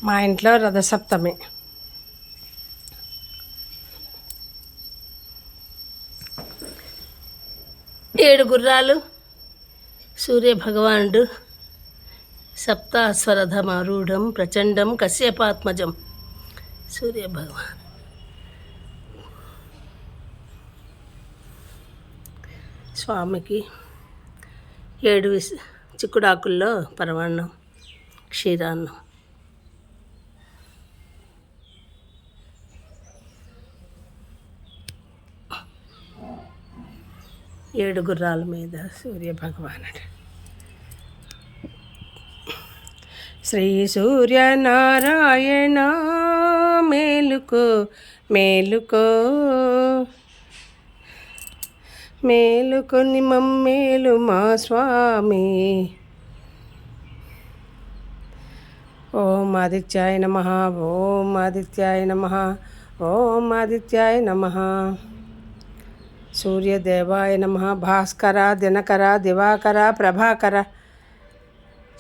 మా ఇంట్లో రథసప్తమి. ఏడు గుర్రాలు, సూర్యభగవానుడు, సప్తాశ్వరథమారూఢం ప్రచండం కశ్యపాత్మజం. సూర్యభగవాన్ స్వామికి 7 చిక్కుడాకుల్లో పరమాన్నం, క్షీరాన్నం. ఏడు గుర్రాల మీద సూర్యభగవానుడు. శ్రీ సూర్యనారాయణ మేలుకో మేలుకో, మేలుకొని మమ్మేలు మా స్వామి. ఓం ఆదిత్యాయ నమః, ఓం ఆదిత్యాయ నమః, ఓం ఆదిత్యాయ నమః. సూర్యదేవాయ నమః. భాస్కర, దినకర, దివాకర, ప్రభాకర.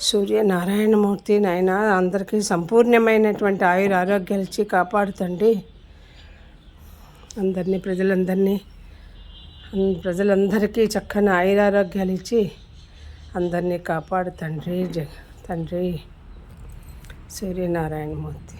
సూర్యనారాయణమూర్తి నాయన అందరికీ సంపూర్ణమైనటువంటి ఆయుర ఆరోగ్యాలు ఇచ్చి కాపాడుతండి. ప్రజలందరికీ చక్కని ఆయురారోగ్యాలు ఇచ్చి అందరినీ కాపాడు తండ్రి. తండ్రి సూర్యనారాయణమూర్తి.